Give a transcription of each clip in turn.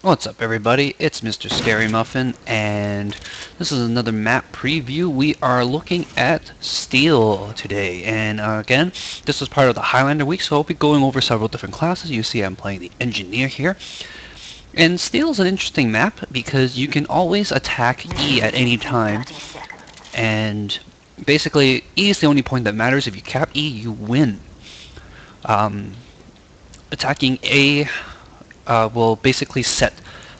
What's up everybody, it's MrScaryMuffin and this is another map preview. We are looking at Steel today, and again, this was part of the Highlander week, so I'll be going over several different classes. You see I'm playing the Engineer here. And Steel is an interesting map because you can always attack E at any time, and basically E is the only point that matters. If you cap E, you win. Attacking A will basically set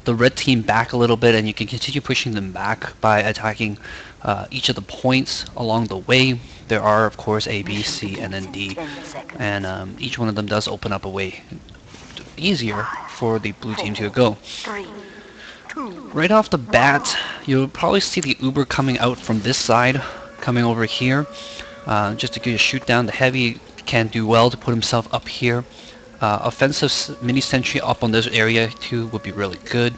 the red team back a little bit, and you can continue pushing them back by attacking each of the points along the way. There are, of course, A, B, C, and then D, and each one of them does open up a way easier for the blue team to go. Right off the bat, you'll probably see the Uber coming out from this side, coming over here, just to get a shoot down. The heavy can do well to put himself up here. Offensive mini sentry up on this area too would be really good.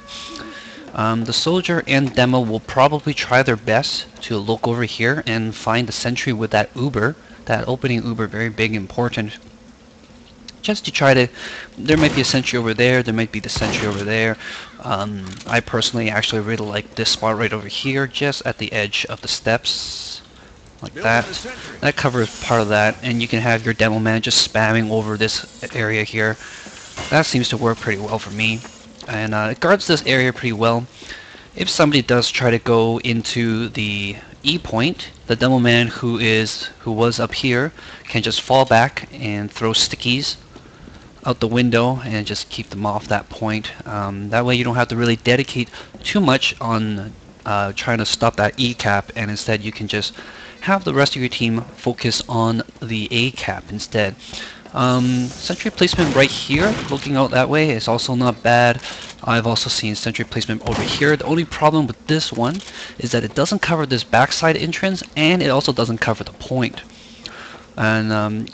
The soldier and demo will probably try their best to look over here and find the sentry with that Uber, that opening Uber, very big, important. Just to try to, there might be a sentry over there, there might be the sentry over there. I personally actually really like this spot right over here, just at the edge of the steps. Like that. That covers part of that, and you can have your demo man just spamming over this area here. That seems to work pretty well for me, and it guards this area pretty well. If somebody does try to go into the E point, the demo man who was up here can just fall back and throw stickies out the window and just keep them off that point. That way you don't have to really dedicate too much on trying to stop that E cap, and instead you can just have the rest of your team focus on the A cap instead. Sentry placement right here, looking out that way, is also not bad. I've also seen sentry placement over here. The only problem with this one is that it doesn't cover this backside entrance, and it also doesn't cover the point. And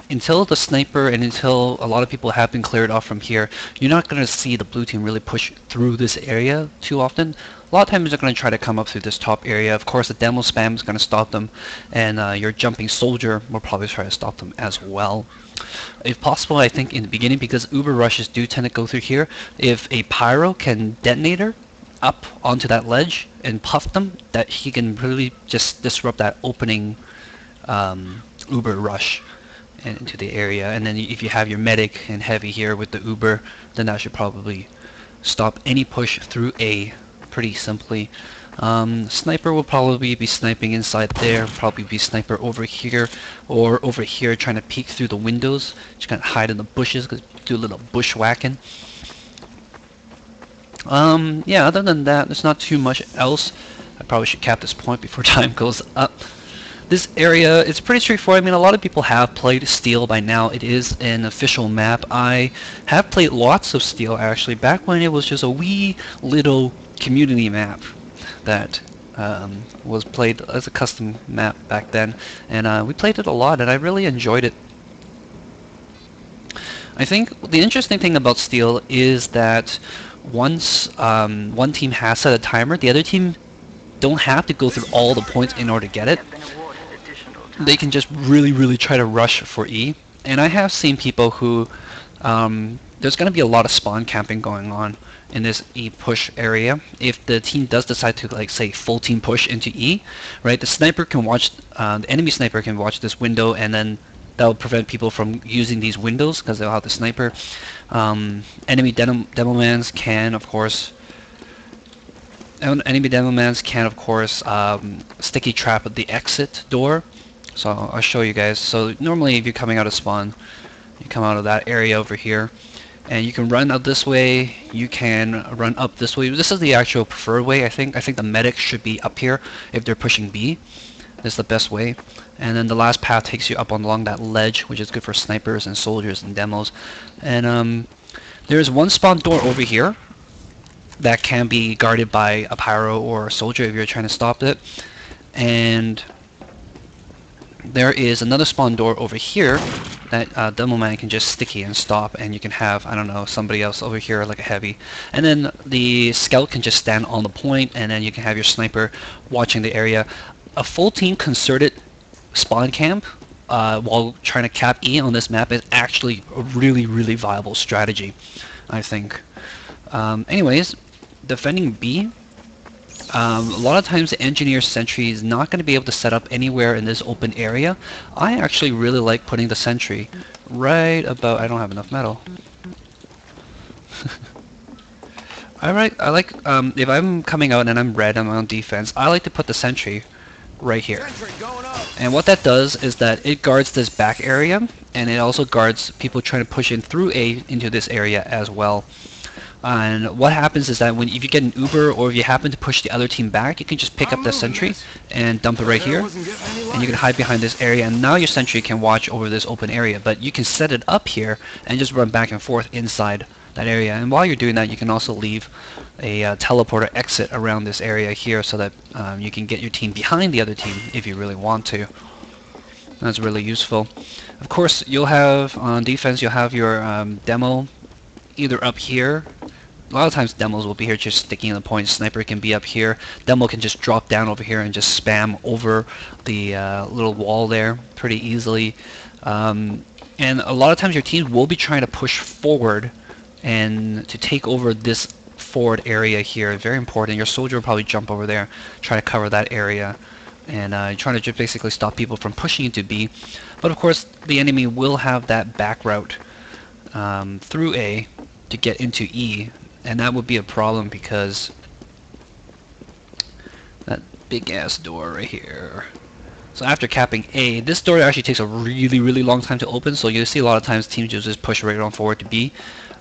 until the sniper and until a lot of people have been cleared off from here, you're not going to see the blue team really push through this area too often. A lot of times they're going to try to come up through this top area. Of course, the demo spam is going to stop them, and your jumping soldier will probably try to stop them as well. If possible, I think in the beginning, because Uber rushes do tend to go through here, if a pyro can detonator up onto that ledge and puff them, that he can really just disrupt that opening Uber rush into the area. And then if you have your medic and heavy here with the Uber, then that should probably stop any push through A pretty simply. Sniper will probably be sniping inside there, probably be sniper over here or over here trying to peek through the windows, just kind of hide in the bushes, do a little bushwhacking. Yeah, other than that, there's not too much else. I probably should cap this point before time goes up. This area, it's pretty straightforward. I mean, a lot of people have played Steel by now. It is an official map. I have played lots of Steel, actually, back when it was just a wee little community map that was played as a custom map back then. And we played it a lot, and I really enjoyed it. I think the interesting thing about Steel is that once one team has set a timer, the other team don't have to go through all the points in order to get it. They can just really try to rush for E. And I have seen people who, there's going to be a lot of spawn camping going on in this E push area. If the team does decide to, like, say, full team push into E, right, the sniper can watch, the enemy sniper can watch this window, and then that will prevent people from using these windows because they'll have the sniper. Enemy demomans can, of course, sticky trap at the exit door. So I'll show you guys. So normally if you're coming out of spawn, you come out of that area over here, and you can run up this way, you can run up this way. This is the actual preferred way, I think. I think the medic should be up here if they're pushing B. This is the best way. And then the last path takes you up along that ledge, which is good for snipers and soldiers and demos. And there's one spawn door over here that can be guarded by a pyro or a soldier if you're trying to stop it. And there is another spawn door over here that demo man can just sticky and stop, and you can have, I don't know, somebody else over here like a heavy. And then the scout can just stand on the point, and then you can have your sniper watching the area. A full team concerted spawn camp while trying to cap E on this map is actually a really viable strategy, I think. Anyways, defending B, a lot of times the engineer sentry is not going to be able to set up anywhere in this open area. I actually really like putting the sentry right about... I don't have enough metal. I like if I'm coming out and I'm red, I'm on defense, I like to put the sentry right here. And what that does is that it guards this back area, and it also guards people trying to push in through A into this area as well. And what happens is that if you get an Uber or if you happen to push the other team back, you can just pick up the sentry and dump it right here, and you can hide behind this area, and now your sentry can watch over this open area. But you can set it up here and just run back and forth inside that area. And while you're doing that, you can also leave a teleporter exit around this area here so that you can get your team behind the other team if you really want to. That's really useful. Of course, you'll have on defense, you'll have your demo either up here. A lot of times demos will be here just sticking the point. Sniper can be up here. Demo can just drop down over here and just spam over the little wall there pretty easily. And a lot of times your teams will be trying to push forward and to take over this forward area here. Very important. Your soldier will probably jump over there, try to cover that area, and trying to just basically stop people from pushing into B. But of course, the enemy will have that back route through A to get into E, and that would be a problem because that big ass door right here. So after capping A, this door actually takes a really long time to open, so you'll see a lot of times teams just push right on forward to B,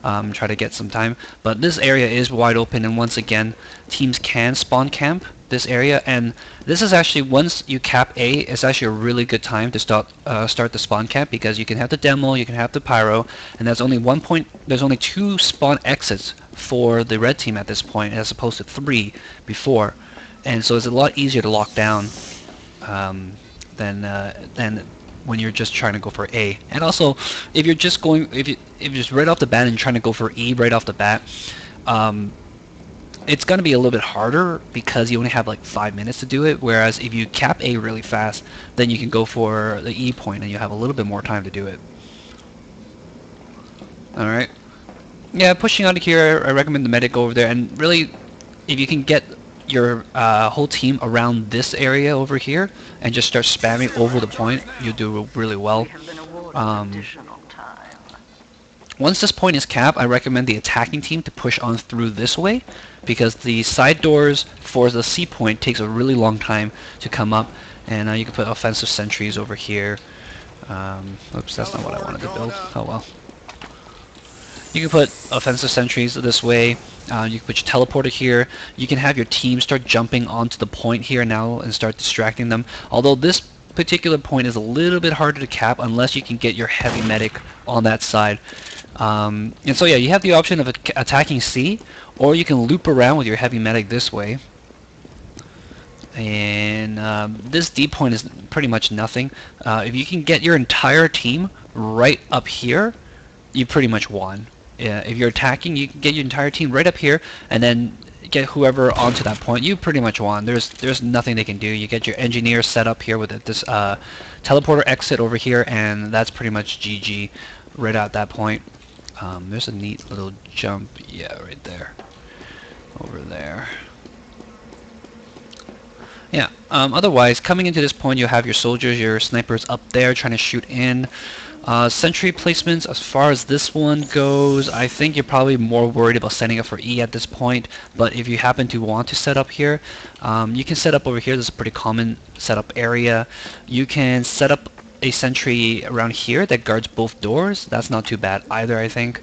try to get some time. But this area is wide open, and once again, teams can spawn camp this area, and this is actually, once you cap A, it's actually a really good time to start the spawn camp, because you can have the demo, you can have the pyro, and there's only there's only 2 spawn exits for the red team at this point, as opposed to 3 before, and so it's a lot easier to lock down than when you're just trying to go for A. And also, if you're just right off the bat and trying to go for E right off the bat, it's going to be a little bit harder because you only have like 5 minutes to do it, whereas if you cap A really fast, then you can go for the E point and you have a little bit more time to do it. Alright. Yeah, pushing out of here, I recommend the medic over there, and really, if you can get your whole team around this area over here and just start spamming over the point, you do really well. Once this point is capped, I recommend the attacking team to push on through this way, because the side doors for the C point takes a really long time to come up, and you can put offensive sentries over here. Oops, that's not what I wanted to build. Oh well. You can put offensive sentries this way. You can put your teleporter here. You can have your team start jumping onto the point here now and start distracting them. Although this particular point is a little bit harder to cap unless you can get your heavy medic on that side. And so yeah, you have the option of attacking C, or you can loop around with your heavy medic this way. And this D point is pretty much nothing. If you can get your entire team right up here, you pretty much won. If you're attacking, you can get your entire team right up here, and then get whoever onto that point. You pretty much won. There's nothing they can do. You get your engineer set up here with this teleporter exit over here, and that's pretty much GG right at that point. There's a neat little jump, yeah, right there, over there. Yeah, otherwise, coming into this point, you'll have your soldiers, your snipers up there trying to shoot in. Sentry placements, as far as this one goes, I think you're probably more worried about setting up for E at this point, but if you happen to want to set up here, you can set up over here. This is a pretty common setup area. You can set up a sentry around here that guards both doors. That's not too bad either, I think.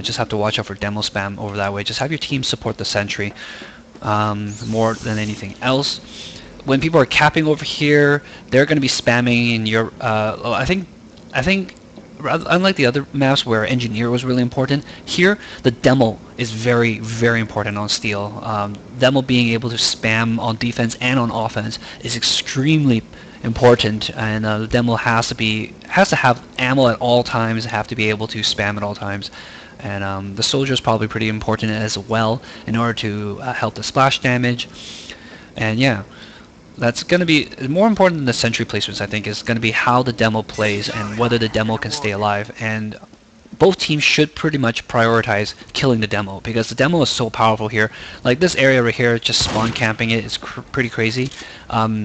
Just have to watch out for demo spam over that way. Just have your team support the sentry more than anything else. When people are capping over here, they're going to be spamming in your... I think unlike the other maps where engineer was really important, here the demo is very important on steel. Demo being able to spam on defense and on offense is extremely important, and the demo has to have ammo at all times, have to be able to spam at all times, and the soldier is probably pretty important as well in order to help the splash damage. And yeah, that's going to be more important than the sentry placements. I think is going to be how the demo plays and whether the demo can stay alive. And both teams should pretty much prioritize killing the demo, because the demo is so powerful here. Like this area right here, just spawn camping it is pretty crazy.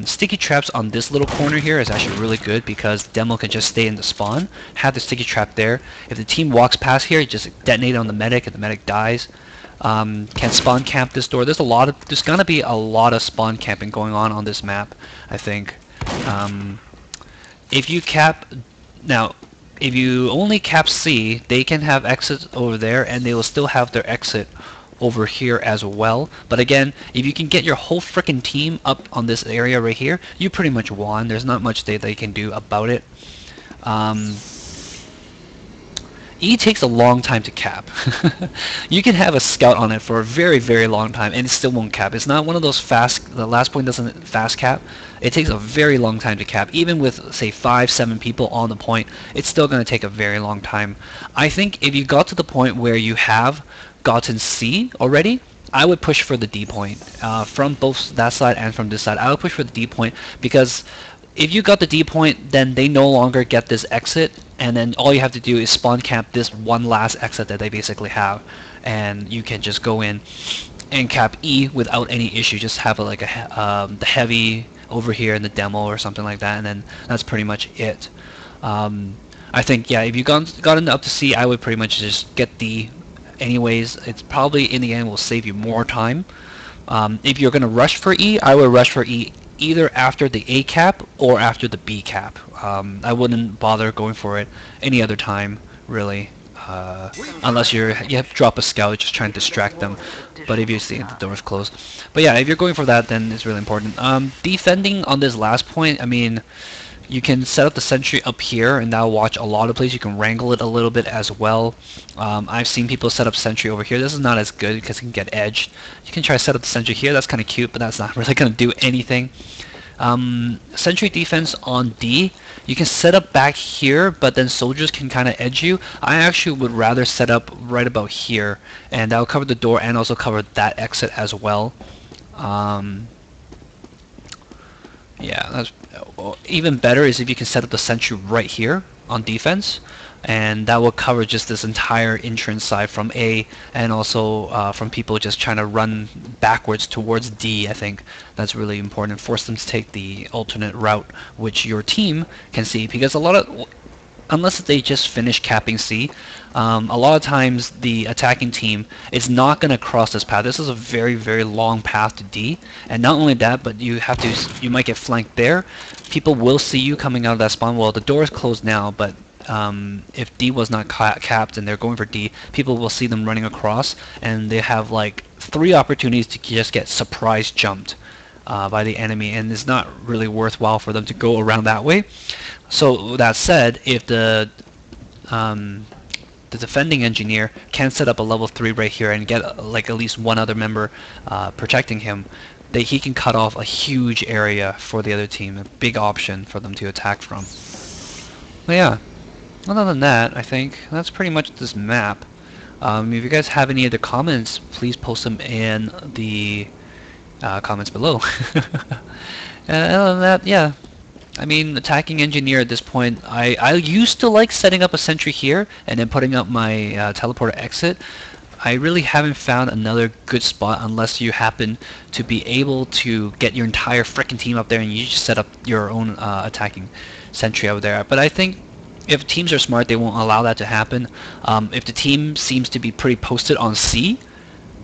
Sticky traps on this little corner here is actually really good, because the demo can just stay in the spawn, have the sticky trap there. If the team walks past here, just detonate on the medic and the medic dies. Can spawn camp this door. There's gonna be a lot of spawn camping going on this map, I think. If you cap now, if you only cap C, they can have exits over there, and they will still have their exit over here as well. But again, if you can get your whole frickin' team up on this area right here, you pretty much won. There's not much they can do about it. E takes a long time to cap. You can have a scout on it for a very, very long time and it still won't cap. It's not one of those fast, the last point doesn't fast cap. It takes a very long time to cap. Even with, say, 5-7 people on the point, it's still going to take a very long time. I think if you got to the point where you have gotten C already, I would push for the D point. From both that side and from this side, I would push for the D point, because if you got the D point, then they no longer get this exit, and then all you have to do is spawn camp this one last exit that they basically have, and you can just go in and cap E without any issue. Just have the heavy over here in the demo or something like that, and then that's pretty much it. I think, yeah, if you gotten up to C, I would pretty much just get D anyways. It's probably in the end will save you more time. If you're gonna rush for E, I would rush for E either after the A cap or after the B cap. I wouldn't bother going for it any other time, really, unless you have to drop a scout just trying to distract them. But if you see the door is closed, but yeah, if you're going for that, then it's really important. Defending on this last point, I mean, you can set up the sentry up here, and that'll watch a lot of plays. You can wrangle it a little bit as well. I've seen people set up sentry over here. This is not as good because it can get edged. You can try to set up the sentry here. That's kind of cute, but that's not really going to do anything. Sentry defense on D, you can set up back here, but then soldiers can kind of edge you. I actually would rather set up right about here, and that'll cover the door and also cover that exit as well. Yeah, that's even better is if you can set up the sentry right here on defense, and that will cover just this entire entrance side from A, and also from people just trying to run backwards towards D. I think that's really important. Force them to take the alternate route, which your team can see, because unless they just finish capping C, a lot of times the attacking team is not going to cross this path. This is a very, very long path to D, and not only that, but you might get flanked there. People will see you coming out of that spawn. Well, the door is closed now, but if D was not capped and they're going for D, people will see them running across, and they have like 3 opportunities to just get surprise jumped by the enemy, and it's not really worthwhile for them to go around that way. So that said, if the defending engineer can set up a level 3 right here and get like at least one other member protecting him, he can cut off a huge area for the other team, a big option for them to attack from. But yeah, other than that, I think that's pretty much this map. If you guys have any other comments, please post them in the comments below. And other than that, yeah, I mean, attacking engineer at this point, I used to like setting up a sentry here and then putting up my teleporter exit. I really haven't found another good spot unless you happen to be able to get your entire frickin' team up there and you just set up your own attacking sentry over there. But I think if teams are smart, they won't allow that to happen. If the team seems to be pretty posted on C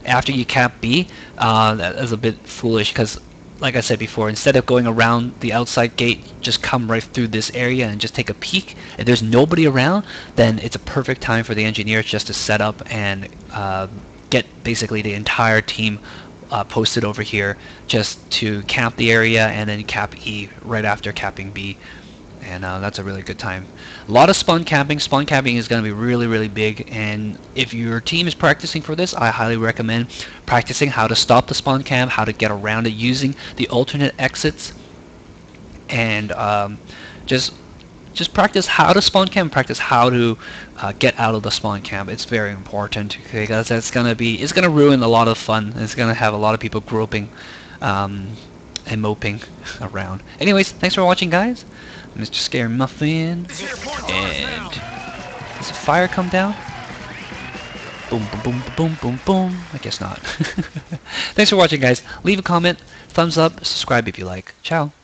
after you cap B, that is a bit foolish, because like I said before, instead of going around the outside gate, just come right through this area and just take a peek. If there's nobody around, then it's a perfect time for the engineers just to set up and get basically the entire team posted over here just to camp the area and then cap E right after capping B. And that's a really good time. A lot of spawn camping. Spawn camping is going to be really, really big, and if your team is practicing for this, I highly recommend practicing how to stop the spawn camp, how to get around it using the alternate exits, and just practice how to spawn camp, practice how to get out of the spawn camp. It's very important, because it's going to ruin a lot of fun. It's going to have a lot of people groping and moping around. Anyways, thanks for watching, guys. MrScaryMuffin, and Does the fire come down? Boom, boom, boom, boom, boom, boom. I guess not. Thanks for watching, guys. Leave a comment, thumbs up, subscribe if you like. Ciao.